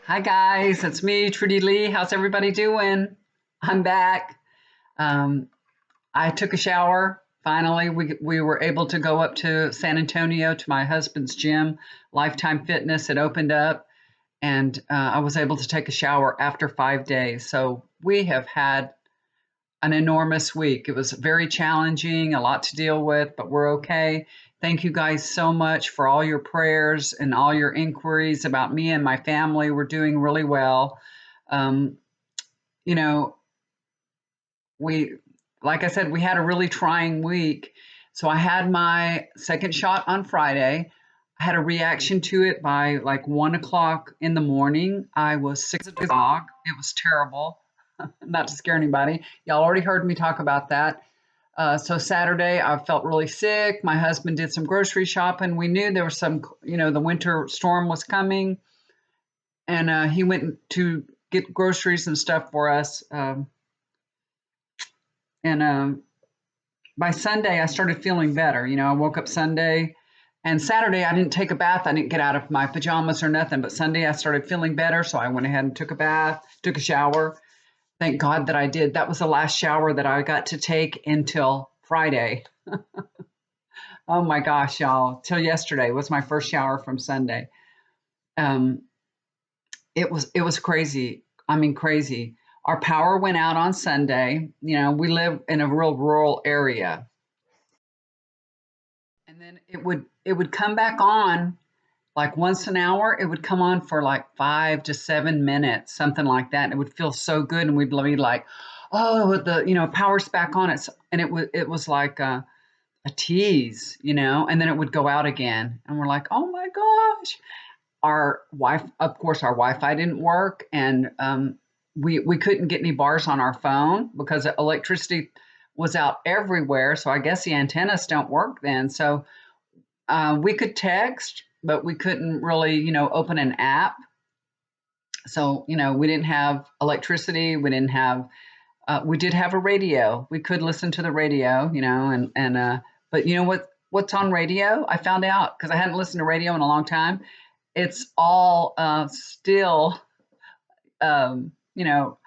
Hi guys, it's me, Trudy Lee. How's everybody doing? I'm back. Um, I took a shower. Finally, we were able to go up to San Antonio to my husband's gym, Lifetime Fitness. It opened up, and I was able to take a shower after 5 days. So we have had an enormous week. It was very challenging, a lot to deal with, but we're okay. Thank you guys so much for all your prayers and all your inquiries about me and my family. We're doing really well. Um, you know, we, like I said, we had a really trying week. So I had my second shot on Friday. I had a reaction to it by like 1 o'clock in the morning. I was sick as a dog. It was terrible. Not to scare anybody. Y'all already heard me talk about that. So Saturday, I felt really sick. My husband did some grocery shopping. We knew there was some, the winter storm was coming, and he went to get groceries and stuff for us. And by Sunday, I started feeling better. I woke up Sunday, and Saturday I didn't take a bath. I didn't get out of my pajamas or nothing. But Sunday I started feeling better, so I went ahead and took a bath, took a shower. Thank God that I did. That was the last shower that I got to take until Friday. Oh my gosh, y'all. Till yesterday was my first shower from Sunday. Um, it was crazy. I mean, crazy. Our power went out on Sunday. We live in a real rural area. And then it would come back on like once an hour. It would come on for like 5 to 7 minutes, something like that. And it would feel so good. And we'd be like, oh, power's back on. And it was like a tease, and then it would go out again. And we're like, oh my gosh. Of course, our Wi-Fi didn't work, and we couldn't get any bars on our phone because the electricity was out everywhere. So I guess the antennas don't work then. So we could text, but we couldn't really, open an app. So, we didn't have electricity. We did have a radio. We could listen to the radio, but you know what's on radio? I found out because I hadn't listened to radio in a long time. It's all still, um, you know,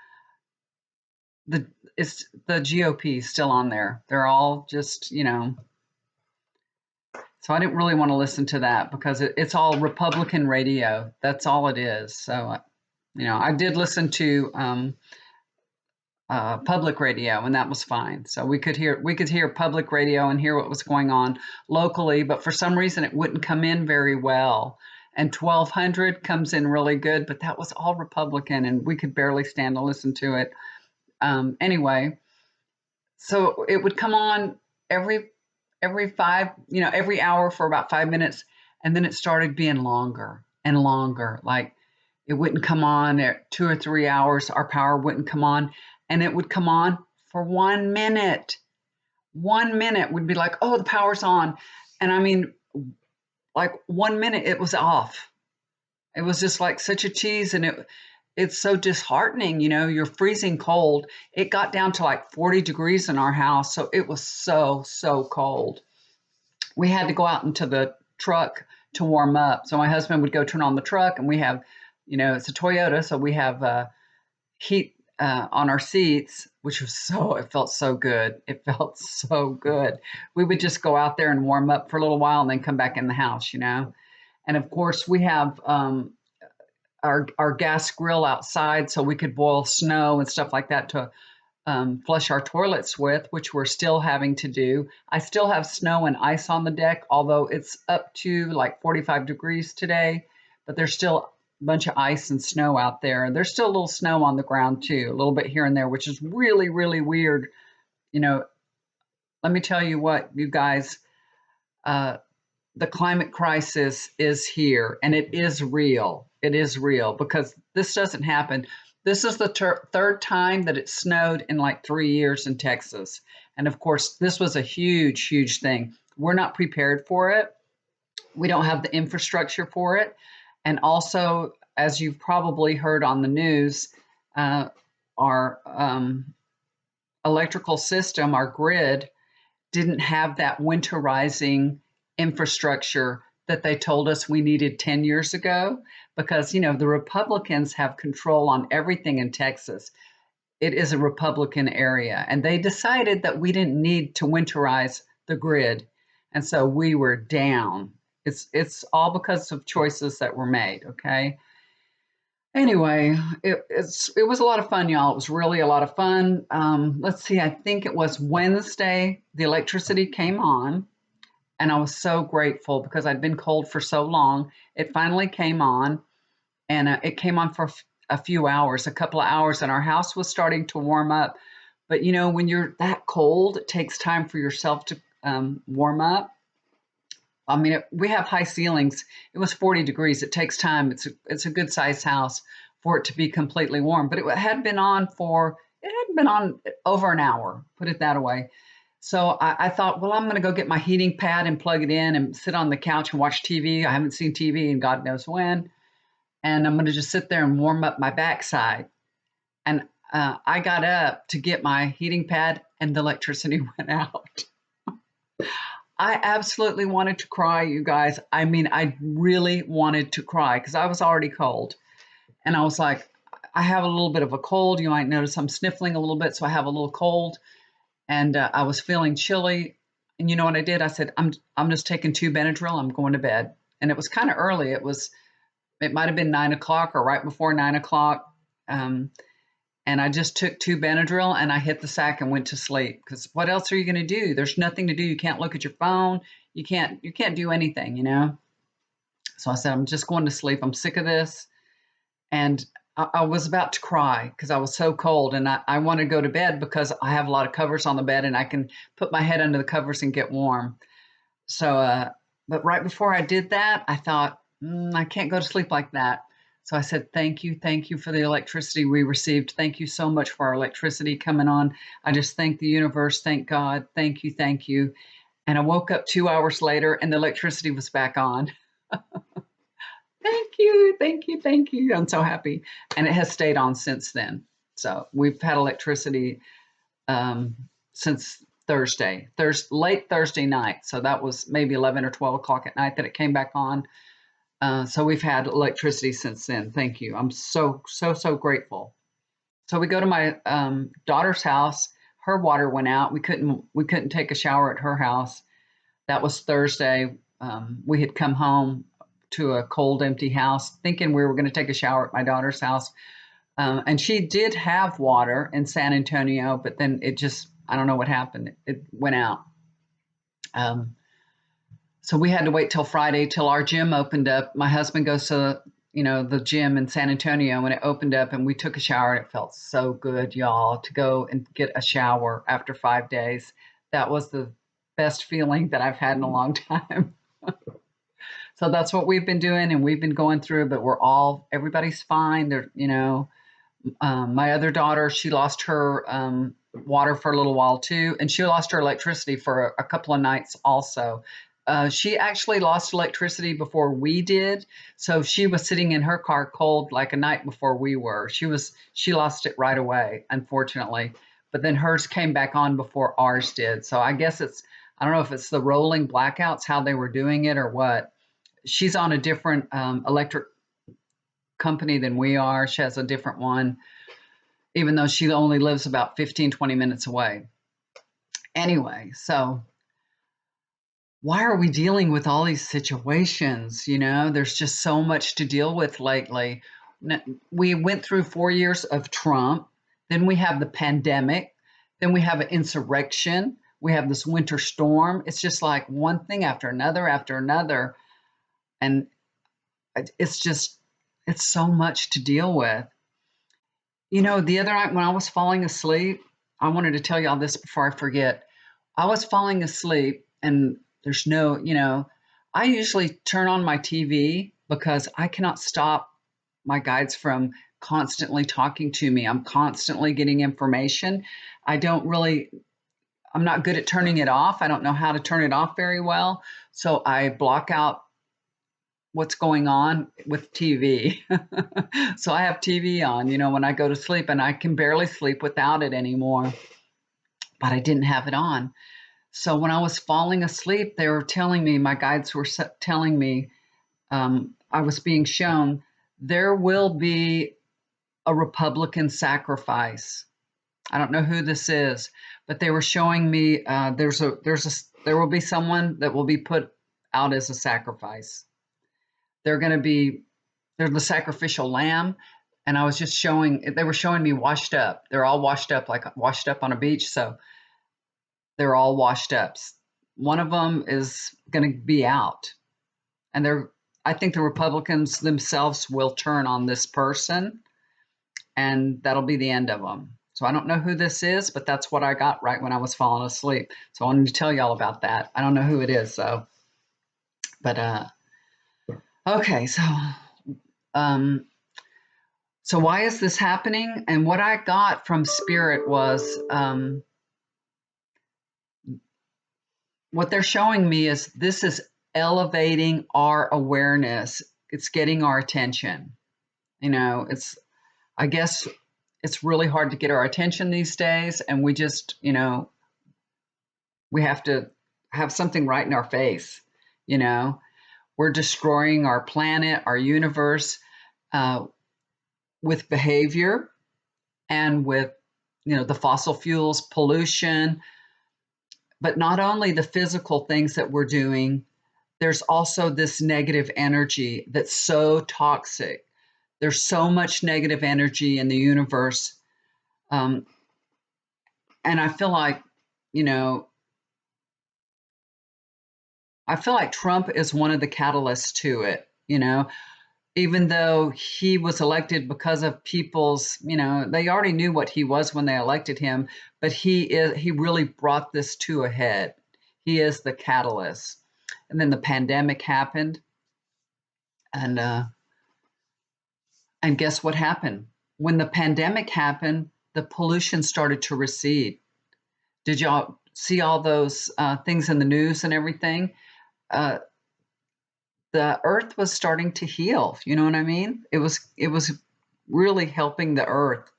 the it's the GOP still on there. They're all just, so I didn't really want to listen to that because it's all Republican radio. That's all it is. So, I did listen to public radio, and that was fine. So we could hear public radio and hear what was going on locally, but for some reason it wouldn't come in very well. And 1200 comes in really good, but that was all Republican, and we could barely stand to listen to it. Anyway, so it would come on every hour for about 5 minutes, and then it started being longer and longer. Like it wouldn't come on at 2 or 3 hours. Our power wouldn't come on, and it would come on for 1 minute. 1 minute would be like, oh, the power's on, and I mean, like 1 minute it was off. It was just like such a tease, and it's so disheartening. You're freezing cold. It got down to like 40 degrees in our house, so it was so cold. We had to go out into the truck to warm up. So my husband would go turn on the truck, and we have, it's a Toyota, so we have heat on our seats, which was it felt so good. It felt so good. We would just go out there and warm up for a little while and then come back in the house. And of course, we have our gas grill outside, so we could boil snow and stuff like that to flush our toilets with, which we're still having to do. I still have snow and ice on the deck, although it's up to like 45 degrees today, but there's still a bunch of ice and snow out there. There's still a little snow on the ground too, a little bit here and there, which is really, really weird. You know, Let me tell you what, you guys, uh, the climate crisis is here, and it is real. It is real because this doesn't happen. This is the third time that it snowed in like 3 years in Texas. And of course, this was a huge, huge thing. We're not prepared for it. We don't have the infrastructure for it. And also, as you've probably heard on the news, our electrical system, our grid, didn't have that winterizing infrastructure that they told us we needed 10 years ago because, the Republicans have control on everything in Texas. It is a Republican area, and they decided that we didn't need to winterize the grid. And so we were down. It's all because of choices that were made, okay? Anyway, it was a lot of fun, y'all. It was really a lot of fun. Let's see, I think it was Wednesday, the electricity came on, and I was so grateful because I'd been cold for so long. It finally came on, and it came on for a few hours, a couple of hours, and our house was starting to warm up. But when you're that cold, it takes time for yourself to warm up. I mean, we have high ceilings. It was 40 degrees. It takes time. It's a good sized house for it to be completely warm. But it had been on over an hour. Put it that way. So I thought, well, I'm going to go get my heating pad and plug it in and sit on the couch and watch TV. I haven't seen TV in God knows when, and I'm going to just sit there and warm up my backside. And I got up to get my heating pad, and the electricity went out. I absolutely wanted to cry, you guys. I mean, I really wanted to cry because I was already cold. And I was like, I have a little bit of a cold. You might notice I'm sniffling a little bit, so I have a little cold. And I was feeling chilly. And you know what I did? I said, I'm just taking 2 Benadryl. I'm going to bed. And it was kind of early. It might have been 9 o'clock or right before 9 o'clock. And I just took 2 Benadryl and I hit the sack and went to sleep. Because what else are you going to do? There's nothing to do. You can't look at your phone. You can't do anything. So I said, I'm just going to sleep. I'm sick of this. And I was about to cry because I was so cold, and I want to go to bed because I have a lot of covers on the bed and I can put my head under the covers and get warm. So, but right before I did that, I thought, I can't go to sleep like that. So I said, thank you for the electricity we received. Thank you so much for our electricity coming on. I just thank the universe, thank God, thank you, thank you. And I woke up 2 hours later and the electricity was back on. Thank you, thank you, thank you. I'm so happy. And it has stayed on since then. So we've had electricity since late Thursday night. So that was maybe 11 or 12 o'clock at night that it came back on. So we've had electricity since then. Thank you. I'm so, so, so grateful. So we go to my daughter's house. Her water went out. We couldn't take a shower at her house. That was Thursday. We had come home to a cold, empty house, thinking we were going to take a shower at my daughter's house. And she did have water in San Antonio, but then I don't know what happened. It went out. So we had to wait till Friday till our gym opened up. My husband goes to, the gym in San Antonio, and it opened up, and we took a shower, and it felt so good, y'all, to go and get a shower after 5 days. That was the best feeling that I've had in a long time. So that's what we've been doing, and we've been going through, but everybody's fine. My other daughter, she lost her water for a little while too, and she lost her electricity for a couple of nights also. She actually lost electricity before we did, so she was sitting in her car cold like a night before we were. She lost it right away, unfortunately, but then hers came back on before ours did. So I guess I don't know if it's the rolling blackouts, how they were doing it or what. She's on a different electric company than we are. She has a different one, even though she only lives about 15, 20 minutes away. Anyway, so why are we dealing with all these situations? There's just so much to deal with lately. We went through 4 years of Trump. Then we have the pandemic. Then we have an insurrection. We have this winter storm. It's just like one thing after another after another. And it's so much to deal with. The other night when I was falling asleep, I wanted to tell you all this before I forget. I was falling asleep, and there's I usually turn on my TV because I cannot stop my guides from constantly talking to me. I'm constantly getting information. I'm not good at turning it off. I don't know how to turn it off very well. So I block out what's going on with TV. So I have TV on, when I go to sleep, and I can barely sleep without it anymore. But I didn't have it on. So when I was falling asleep, they were telling me, my guides were telling me, I was being shown there will be a Republican sacrifice. I don't know who this is, but they were showing me there will be someone that will be put out as a sacrifice. They're going to be they're the sacrificial lamb, and I was just showing they were showing me washed up. They're all washed up like washed up on a beach, so they're all washed up. One of them is going to be out, and I think the Republicans themselves will turn on this person, and that'll be the end of them. So I don't know who this is, but that's what I got right when I was falling asleep. So I wanted to tell y'all about that. I don't know who it is, so but okay, um so why is this happening? And what I got from spirit was what they're showing me is this is elevating our awareness. It's getting our attention. It's I guess it's really hard to get our attention these days, and we just, we have to have something right in our face. You know, we're destroying our planet, our universe, uh, with behavior and with, the fossil fuels, pollution, but not only the physical things that we're doing, there's also this negative energy that's so toxic. There's so much negative energy in the universe. Um, and you know, I feel like Trump is one of the catalysts to it, even though he was elected because of people's, they already knew what he was when they elected him, but he really brought this to a head. He is the catalyst. And then the pandemic happened, and guess what happened? When the pandemic happened, the pollution started to recede. Did y'all see all those things in the news and everything? Uh, the earth was starting to heal. You know what I mean? It was really helping the earth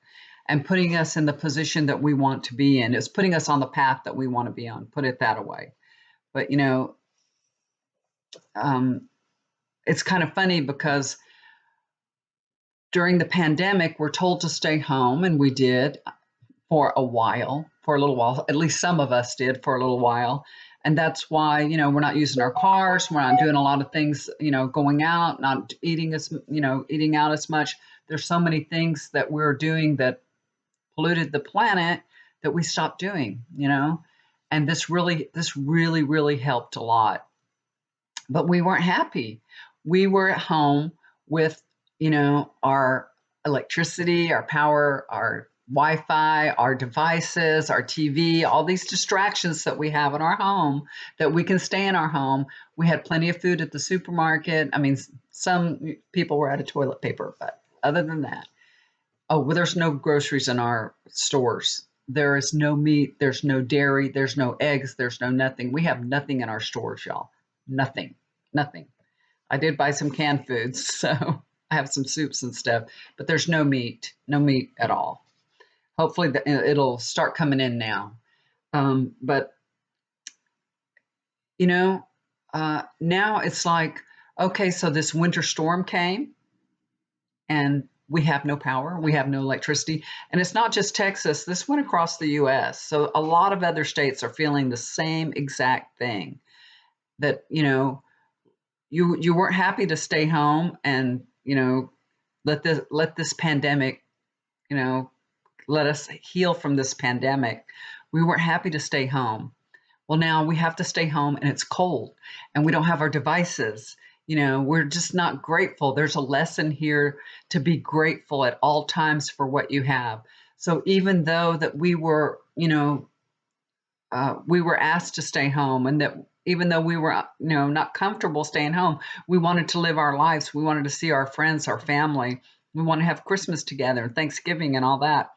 and putting us in the position that we want to be in. It's putting us on the path that we want to be on. Put it that way. But um, it's kind of funny because during the pandemic, we're told to stay home, and we did for a little while. At least some of us did for a little while. And that's why, we're not using our cars. We're not doing a lot of things, going out, not eating eating out as much. There's so many things that we're doing that polluted the planet that we stopped doing, and this really, really helped a lot. But we weren't happy. We were at home with, our electricity, our power, our Wi-Fi, our devices, our TV, all these distractions that we have in our home that we can stay in our home. We had plenty of food at the supermarket. I mean, some people were out of toilet paper, but other than that, oh, well, there's no groceries in our stores. There is no meat, there's no dairy, there's no eggs, there's no nothing. We have nothing in our stores, y'all. Nothing. Nothing. I did buy some canned foods, so I have some soups and stuff, but there's no meat at all. Hopefully, it'll start coming in now. But you know, now it's like, okay, so this winter storm came, and we have no power, we have no electricity, and it's not just Texas. This went across the U.S., so a lot of other states are feeling the same exact thing. That you weren't happy to stay home and let this pandemic you know let us heal from this pandemic. We weren't happy to stay home. Well, now we have to stay home, and it's cold, and we don't have our devices. We're just not grateful. There's a lesson here to be grateful at all times for what you have. So even though that we were asked to stay home, and that even though we were not comfortable staying home, we wanted to live our lives. We wanted to see our friends, our family. We want to have Christmas together and Thanksgiving and all that.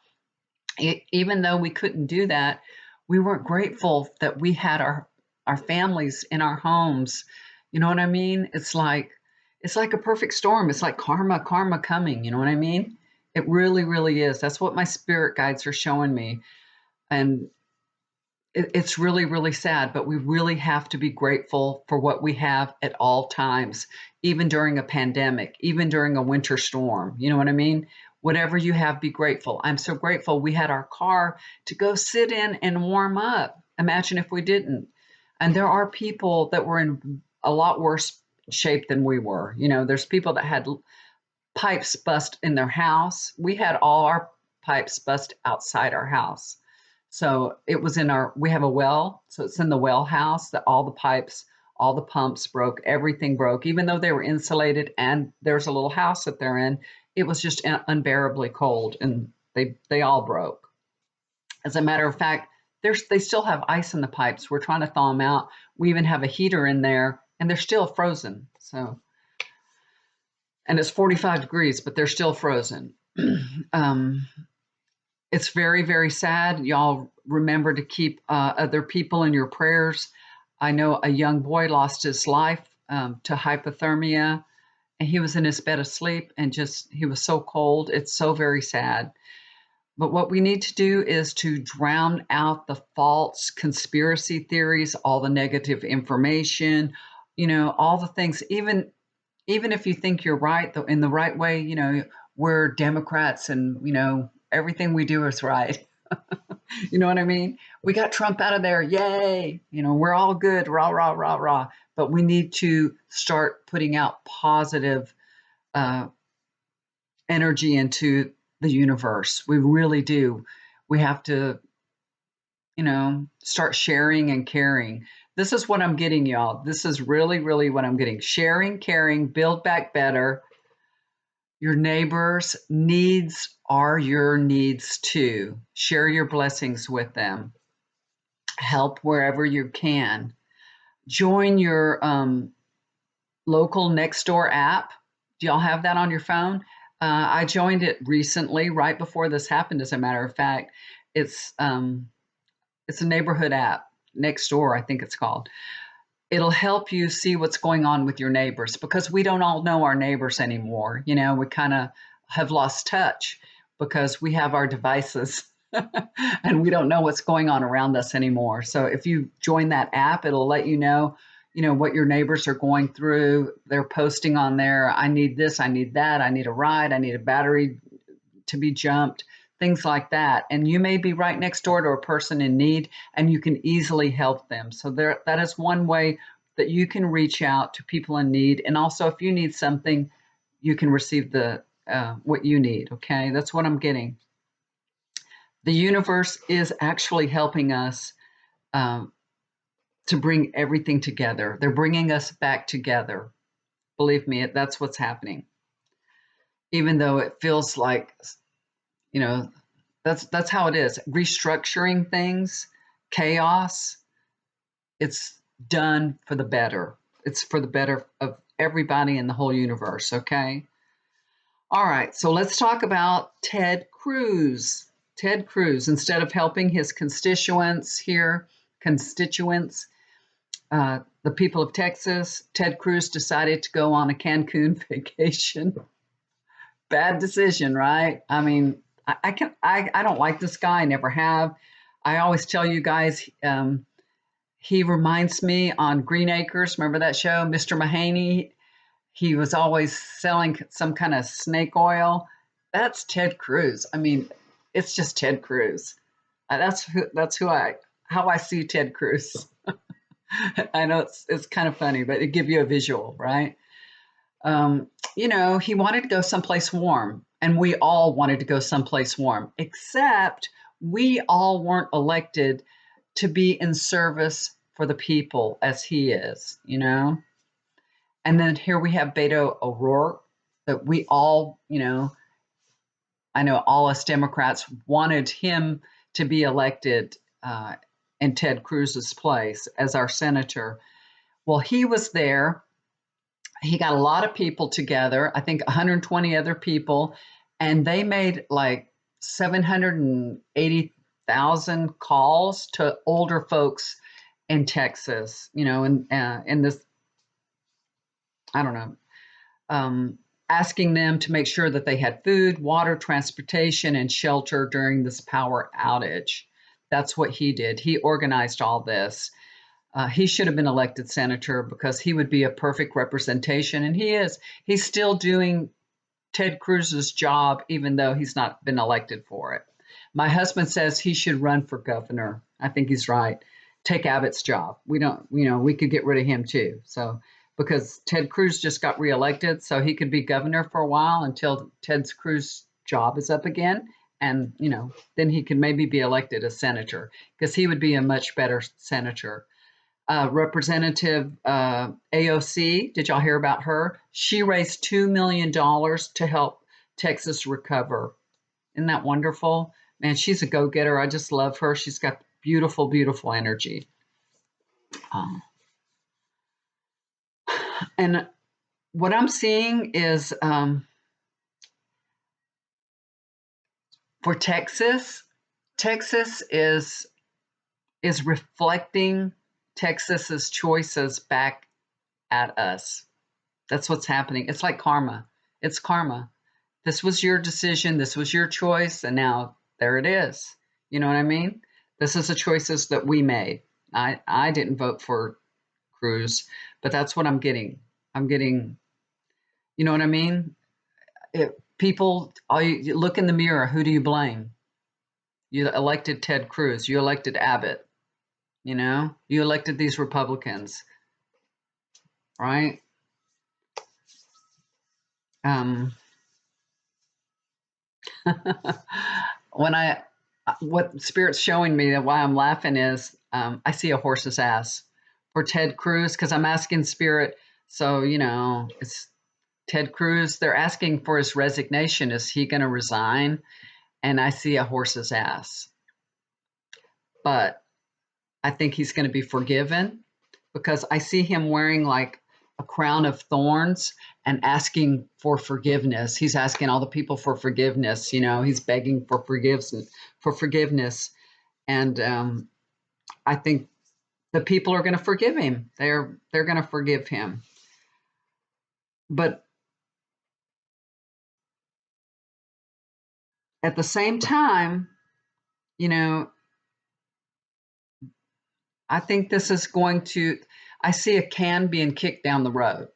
Even though we couldn't do that, we weren't grateful that we had our families in our homes. You know what I mean? It's like a perfect storm. It's like karma coming. You know what I mean? It really, really is. That's what my spirit guides are showing me. And it's really, really sad, but we really have to be grateful for what we have at all times, even during a pandemic, even during a winter storm. You know what I mean? Whatever you have, be grateful. I'm so grateful we had our car to go sit in and warm up. Imagine if we didn't. And there are people that were in a lot worse shape than we were. You know, there's people that had pipes bust in their house. We had all our pipes bust outside our house. So it was in our, we have a well, so it's in the well house that all the pipes, all the pumps broke, everything broke, even though they were insulated and there's a little house that they're in. It was just unbearably cold and they all broke. As a matter of fact, they still have ice in the pipes. We're trying to thaw them out. We even have a heater in there and they're still frozen. So, and it's 45 degrees, but they're still frozen. um, it's very, very sad. Y'all remember to keep other people in your prayers. I know a young boy lost his life to hypothermia, and he was in his bed asleep and just, he was so cold. It's so very sad. But what we need to do is to drown out the false conspiracy theories, all the negative information, you know, all the things, even if you think you're right, though, in the right way, you know, we're Democrats and, you know, everything we do is right. You know what I mean? We got Trump out of there. Yay. You know, we're all good. Rah, rah, rah, rah. But we need to start putting out positive uh, energy into the universe. We really do. We have to, you know, start sharing and caring. This is what I'm getting, y'all. This is really, really what I'm getting. Sharing, caring, build back better. Your neighbors' needs are your needs too. Share your blessings with them. Help wherever you can. Join your local Nextdoor app. Do y'all have that on your phone? I joined it recently, right before this happened. As a matter of fact, it's it's a neighborhood app, Nextdoor, I think it's called. It'll help you see what's going on with your neighbors because we don't all know our neighbors anymore. You know, we kind of have lost touch because we have our devices and we don't know what's going on around us anymore. So if you join that app, it'll let you know, what your neighbors are going through. They're posting on there, I need this, I need that, I need a ride, I need a battery to be jumped, things like that. And you may be right next door to a person in need and you can easily help them. So that is one way that you can reach out to people in need. And also if you need something, you can receive the what you need. Okay, that's what I'm getting. The universe is actually helping us um, to bring everything together. They're bringing us back together. Believe me, that's what's happening. Even though it feels like, you know, that's how it is. Restructuring things, chaos, it's done for the better. It's for the better of everybody in the whole universe, okay? All right, so let's talk about Ted Cruz. Ted Cruz, instead of helping his constituents, the people of Texas, Ted Cruz decided to go on a Cancun vacation. Bad decision, right? I mean, I don't like this guy. I never have. I always tell you guys, he reminds me on Green Acres. Remember that show, Mr. Mahaney? He was always selling some kind of snake oil. That's Ted Cruz. I mean, it's just Ted Cruz. That's who how I see Ted Cruz. I know it's kind of funny, but it give you a visual, right? You know, he wanted to go someplace warm, and we all wanted to go someplace warm, except we all weren't elected to be in service for the people as he is, you know? And then here we have Beto O'Rourke that we all, you know, I know all us Democrats wanted him to be elected in Ted Cruz's place as our senator. Well, he was there. He got a lot of people together, I think 120 other people, and they made like 780,000 calls to older folks in Texas, you know, in this, I don't know, asking them to make sure that they had food, water, transportation, and shelter during this power outage That's what he did. He organized all this. He should have been elected senator because he would be a perfect representation, and he is. He's still doing Ted Cruz's job, even though he's not been elected for it. My husband says he should run for governor. I think he's right. Take Abbott's job. We don't, we could get rid of him too. So, because Ted Cruz just got reelected, so he could be governor for a while until Ted Cruz's job is up again. And, then he could maybe be elected as senator because he would be a much better senator. Representative AOC, did y'all hear about her? She raised $2 million to help Texas recover. Isn't that wonderful? Man, she's a go-getter. I just love her. She's got beautiful, beautiful energy. And what I'm seeing is for Texas is reflecting Texas's choices back at us. That's what's happening. It's like karma. It's karma. This was your decision. This was your choice. And now there it is. You know what I mean? This is the choices that we made. I didn't vote for Cruz, but that's what I'm getting. I'm getting, you know what I mean? People, you look in the mirror. Who do you blame? You elected Ted Cruz. You elected Abbott. You elected these Republicans, right? What Spirit's showing me, that why I'm laughing is I see a horse's ass for Ted Cruz, because I'm asking Spirit. So, it's Ted Cruz. They're asking for his resignation. Is he going to resign? And I see a horse's ass. But I think he's going to be forgiven because I see him wearing like a crown of thorns and asking for forgiveness. He's asking all the people for forgiveness. He's begging for forgiveness. And I think the people are going to forgive him. They're going to forgive him. But at the same time, I think this is I see a can being kicked down the road.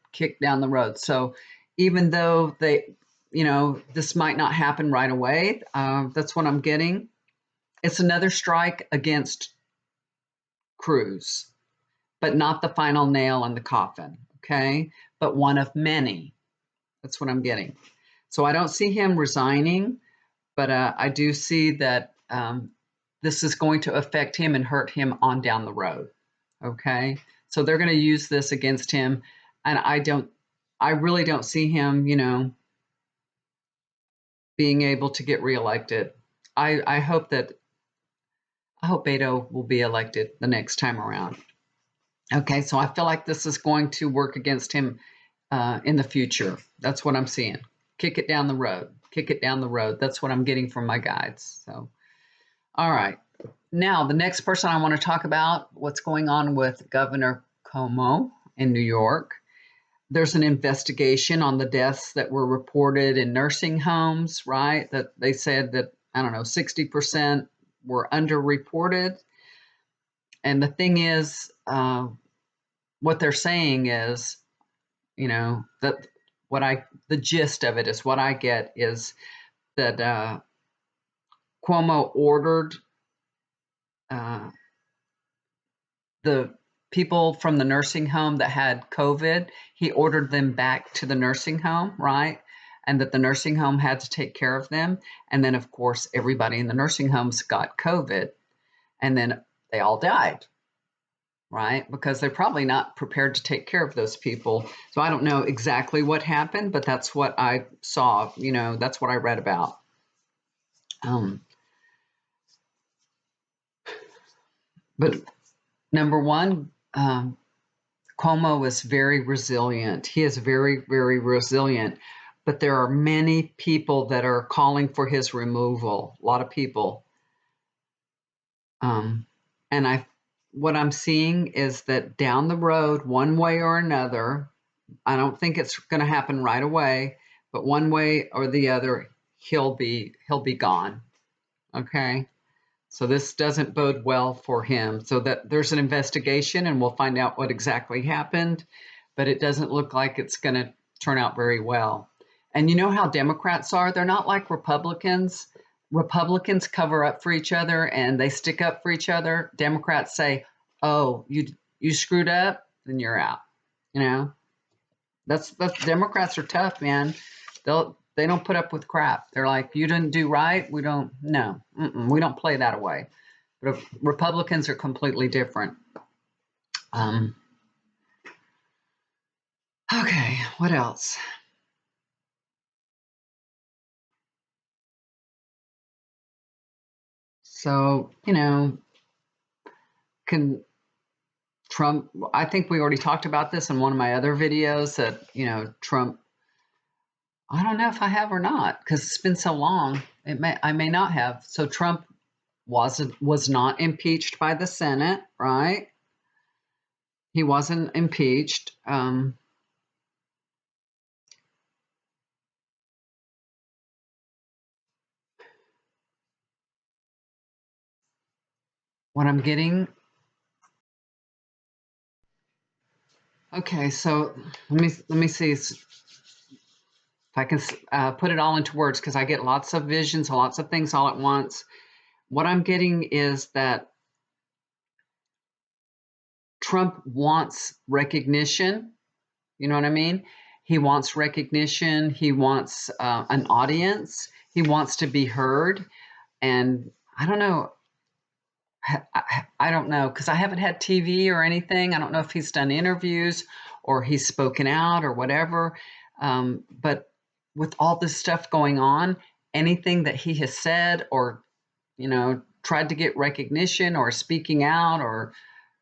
So even though this might not happen right away, that's what I'm getting. It's another strike against Cruz, but not the final nail in the coffin, okay? But one of many. That's what I'm getting. So I don't see him resigning, but I do see that this is going to affect him and hurt him on down the road. Okay. So they're going to use this against him. And I really don't see him, being able to get reelected. I hope Beto will be elected the next time around. Okay. So I feel like this is going to work against him in the future. That's what I'm seeing. Kick it down the road. That's what I'm getting from my guides. So, all right. Now, the next person I want to talk about, what's going on with Governor Cuomo in New York. There's an investigation on the deaths that were reported in nursing homes, right? That they said that, 60% were underreported. And the thing is, what they're saying is, that the gist of it is what I get is that Cuomo ordered the people from the nursing home that had COVID, he ordered them back to the nursing home, right? And that the nursing home had to take care of them. And then, of course, everybody in the nursing homes got COVID. And then they all died, right? Because they're probably not prepared to take care of those people. So I don't know exactly what happened, but that's what I saw. That's what I read about. But number one, Cuomo is very resilient. He is very, very resilient. But there are many people that are calling for his removal. A lot of people. And what I'm seeing is that down the road, one way or another, I don't think it's going to happen right away, but one way or the other, he'll be gone. Okay. So this doesn't bode well for him. So that there's an investigation and we'll find out what exactly happened, but it doesn't look like it's going to turn out very well. And you know how Democrats are? They're not like Republicans. Republicans cover up for each other and they stick up for each other. Democrats say, "Oh, you screwed up, then you're out." You know? That's Democrats are tough, man. They don't put up with crap. They're like, "You didn't do right. We don't no. We don't play that away." Republicans are completely different. Um, okay, what else? So, can Trump, I think we already talked about this in one of my other videos that, Trump, I don't know if I have or not because it's been so long. I may not have. So Trump was not impeached by the Senate, right? He wasn't impeached. What I'm getting, okay, so let me see if I can put it all into words because I get lots of visions, lots of things all at once. What I'm getting is that Trump wants recognition. You know what I mean? He wants recognition. He wants an audience. He wants to be heard. And I don't know. I don't know because I haven't had TV or anything. I don't know if he's done interviews or he's spoken out or whatever. But with all this stuff going on, anything that he has said or, tried to get recognition or speaking out or,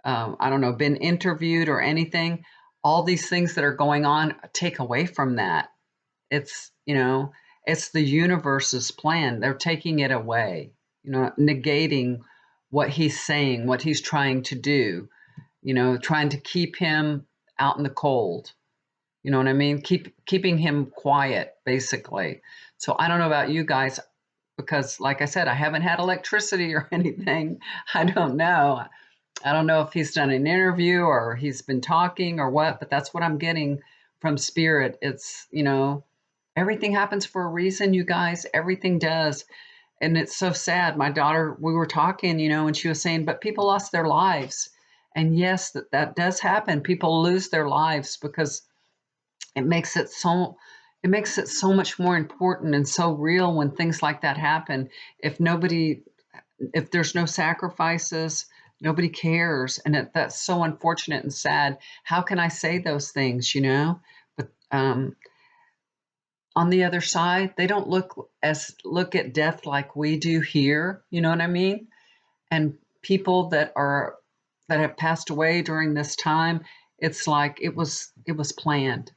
I don't know, been interviewed or anything, all these things that are going on take away from that. It's, it's the universe's plan. They're taking it away, negating what he's saying, what he's trying to do, trying to keep him out in the cold. You know what I mean? Keeping him quiet, basically. So I don't know about you guys because, like I said, I haven't had electricity or anything. I don't know. I don't know if he's done an interview or he's been talking or what, but that's what I'm getting from spirit. It's, everything happens for a reason, you guys. Everything does. And it's so sad. My daughter, we were talking, and she was saying, but people lost their lives. And yes, that does happen. People lose their lives because it makes it so much more important and so real when things like that happen. If there's no sacrifices, nobody cares. And that's so unfortunate and sad. How can I say those things, But on the other side, they don't look at death like we do here. You know what I mean? And people that have passed away during this time, it's like it was planned.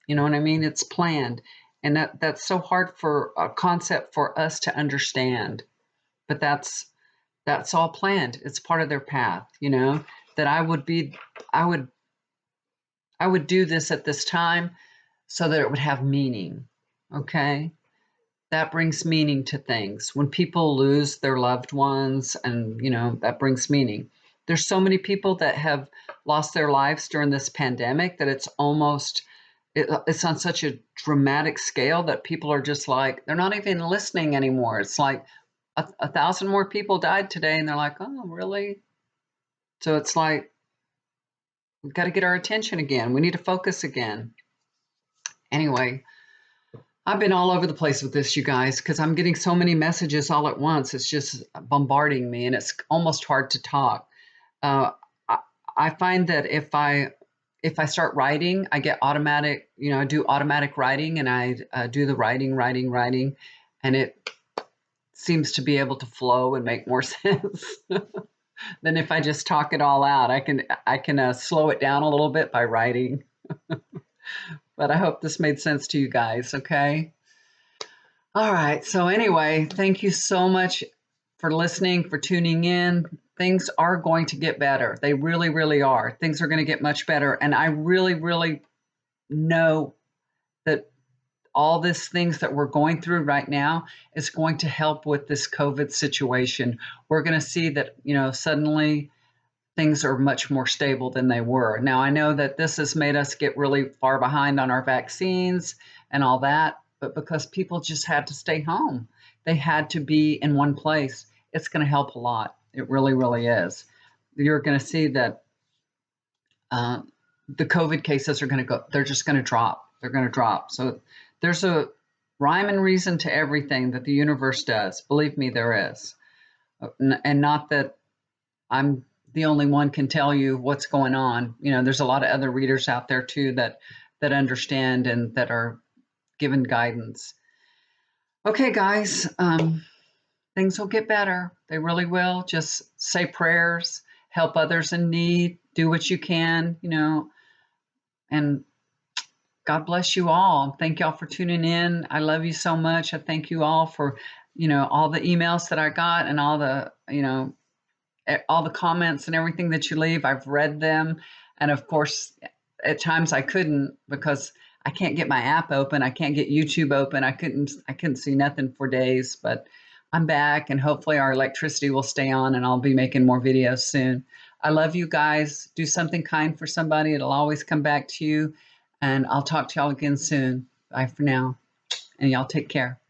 You know what I mean? It's planned. And that's so hard for a concept for us to understand. But that's all planned. It's part of their path, that I would I would do this at this time so that it would have meaning. Okay? That brings meaning to things. When people lose their loved ones and, that brings meaning. There's so many people that have lost their lives during this pandemic that it's on such a dramatic scale that people are just like, they're not even listening anymore. It's like a thousand more people died today and they're like, oh, really? So it's like, we've got to get our attention again. We need to focus again. Anyway, I've been all over the place with this, you guys, because I'm getting so many messages all at once. It's just bombarding me, and it's almost hard to talk. Uh, I, I find that if I start writing, I get automatic. I do automatic writing, and I do the writing, and it seems to be able to flow and make more sense than if I just talk it all out. I can slow it down a little bit by writing. But I hope this made sense to you guys. Okay. All right. So, anyway, thank you so much for listening, for tuning in. Things are going to get better. They really, really are. Things are going to get much better. And I really, really know that all these things that we're going through right now is going to help with this COVID situation. We're going to see that, suddenly things are much more stable than they were. Now, I know that this has made us get really far behind on our vaccines and all that, but because people just had to stay home, they had to be in one place. It's going to help a lot. It really, really is. You're going to see that uh, the COVID cases are going to go, they're just going to drop. They're going to drop. So there's a rhyme and reason to everything that the universe does. Believe me, there is. And not that I'm the only one can tell you what's going on. There's a lot of other readers out there too that understand and that are given guidance. Okay, guys, things will get better. They really will. Just say prayers, help others in need, do what you can, and God bless you all. Thank y'all for tuning in. I love you so much. I thank you all for, all the emails that I got and all the comments and everything that you leave. I've read them. And of course, at times I couldn't because I can't get my app open. I can't get YouTube open. I couldn't see nothing for days, but I'm back and hopefully our electricity will stay on and I'll be making more videos soon. I love you guys. Do something kind for somebody. It'll always come back to you. And I'll talk to y'all again soon. Bye for now. And y'all take care.